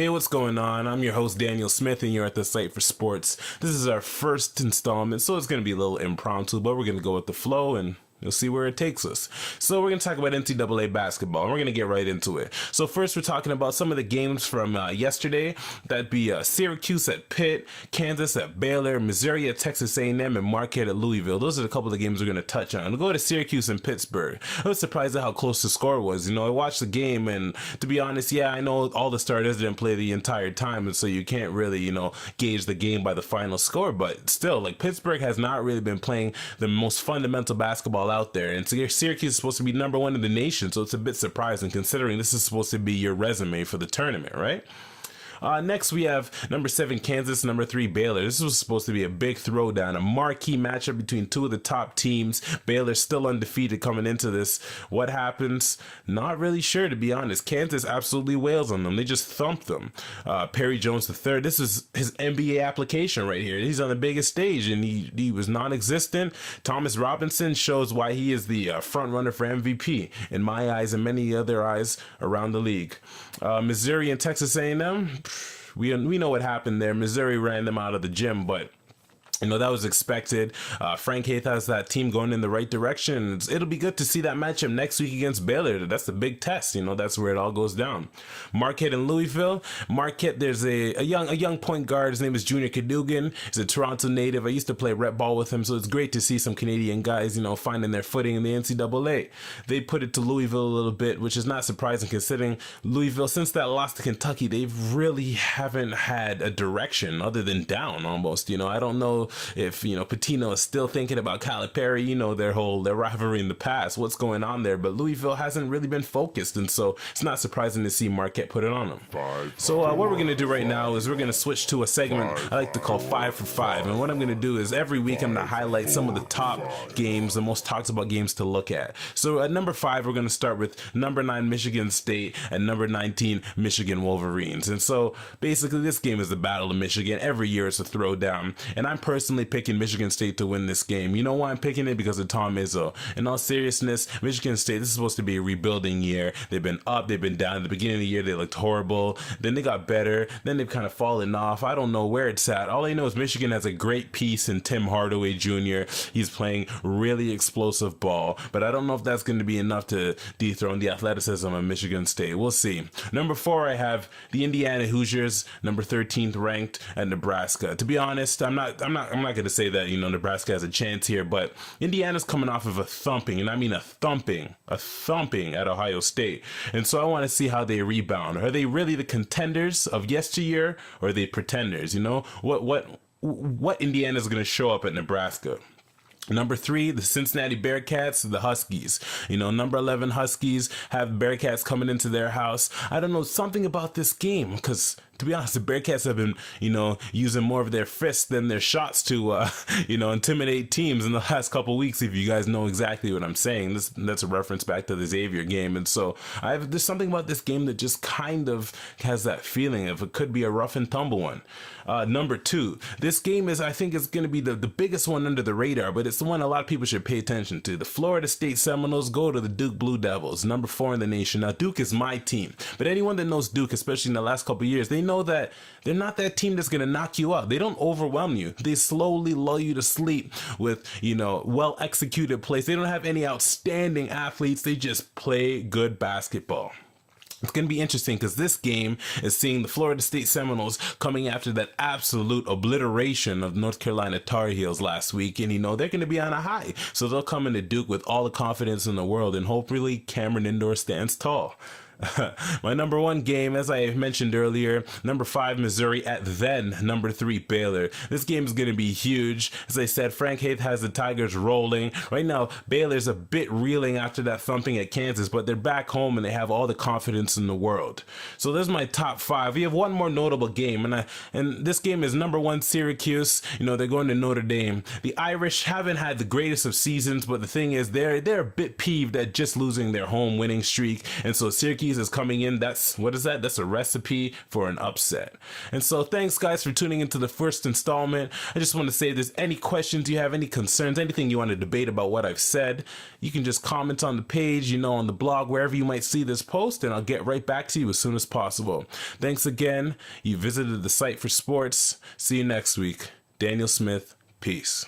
Hey, what's going on? I'm your host, Daniel Smith, and you're at the Site4Sports. This is our first installment, so it's going to be a little impromptu, but we're going to go with the flow and you'll see where it takes us. So we're going to talk about NCAA basketball, and we're going to get right into it. So first, we're talking about some of the games from yesterday. That'd be Syracuse at Pitt, Kansas at Baylor, Missouri at Texas A&M, and Marquette at Louisville. Those are the couple of games we're going to touch on. We'll go to Syracuse and Pittsburgh. I was surprised at how close the score was. I watched the game, and to be honest, yeah, I know all the starters didn't play the entire time, and so you can't really, gauge the game by the final score. But still, Pittsburgh has not really been playing the most fundamental basketball out there, and Syracuse is supposed to be number one in the nation, so it's a bit surprising considering this is supposed to be your resume for the tournament, right? Next, we have number 7 Kansas, number 3 Baylor. This was supposed to be a big throwdown, a marquee matchup between two of the top teams. Baylor still undefeated coming into this. What happens? Not really sure, to be honest. Kansas absolutely wails on them. They just thumped them. Perry Jones III, this is his NBA application right here. He's on the biggest stage, and he was non-existent. Thomas Robinson shows why he is the front runner for MVP in my eyes and many other eyes around the league. Missouri and Texas A&M. We know what happened there. Missouri ran them out of the gym, but that was expected. Frank Haith has that team going in the right direction. It'll be good to see that matchup next week against Baylor. That's the big test. That's where it all goes down. Marquette and Louisville. Marquette, there's a young point guard. His name is Junior Cadogan. He's a Toronto native. I used to play rep ball with him, so it's great to see some Canadian guys, finding their footing in the NCAA. They put it to Louisville a little bit, which is not surprising considering Louisville, since that loss to Kentucky, they really haven't had a direction other than down almost. I don't know if Pitino is still thinking about Calipari, their rivalry in the past, what's going on there, but Louisville hasn't really been focused, and so it's not surprising to see Marquette put it on them. So what we're going to do right now is we're going to switch to a segment I like to call 5 for 5, and what I'm going to do is every week I'm going to highlight some of the top games, the most talked about games to look at. So at number 5, we're going to start with number 9 Michigan State and number 19 Michigan Wolverines, and so basically this game is the Battle of Michigan. Every year it's a throwdown, and I'm personally picking Michigan State to win this game. You know why I'm picking it? Because of Tom Izzo. In all seriousness, Michigan State, this is supposed to be a rebuilding year. They've been up, they've been down. At the beginning of the year, they looked horrible. Then they got better. Then they've kind of fallen off. I don't know where it's at. All I know is Michigan has a great piece in Tim Hardaway Jr. He's playing really explosive ball, but I don't know if that's going to be enough to dethrone the athleticism of Michigan State. We'll see. Number 4, I have the Indiana Hoosiers, number 13th ranked at Nebraska. To be honest, I'm not going to say that Nebraska has a chance here, but Indiana's coming off of a thumping, and I mean a thumping at Ohio State, and so I want to see how they rebound. Are they really the contenders of yesteryear, or are they pretenders? What Indiana's going to show up at Nebraska? Number 3, the Cincinnati Bearcats, the Huskies. Number 11 Huskies have Bearcats coming into their house. I don't know, something about this game, because to be honest, the Bearcats have been, using more of their fists than their shots to, intimidate teams in the last couple weeks, if you guys know exactly what I'm saying. That's a reference back to the Xavier game. And so there's something about this game that just kind of has that feeling of it could be a rough and tumble one. Number 2, this game I think is going to be the biggest one under the radar, but it's the one a lot of people should pay attention to. The Florida State Seminoles go to the Duke Blue Devils, number 4 in the nation. Now, Duke is my team, but anyone that knows Duke, especially in the last couple of years, they know that they're not that team that's going to knock you out. They don't overwhelm you. They slowly lull you to sleep with, well executed plays. They don't have any outstanding athletes. They just play good basketball. It's going to be interesting because this game is seeing the Florida State Seminoles coming after that absolute obliteration of North Carolina Tar Heels last week. And, they're going to be on a high. So they'll come into Duke with all the confidence in the world, and hopefully Cameron Indoor stands tall. My number 1 game, as I mentioned earlier, number 5 Missouri at then number 3 Baylor. This game is going to be huge. As I said, Frank Haith has the Tigers rolling. Right now, Baylor's a bit reeling after that thumping at Kansas, but they're back home and they have all the confidence in the world. So there's my top 5. We have one more notable game, and this game is number 1 Syracuse. They're going to Notre Dame. The Irish haven't had the greatest of seasons, but the thing is, they're a bit peeved at just losing their home winning streak, and so Syracuse tease is coming in. That's, what is that? That's a recipe for an upset. And so thanks guys for tuning into the first installment. I just want to say if there's any questions you have, any concerns, anything you want to debate about what I've said, you can just comment on the page, on the blog, wherever you might see this post, and I'll get right back to you as soon as possible. Thanks again. You visited the Site for Sports. See you next week. Daniel Smith. Peace.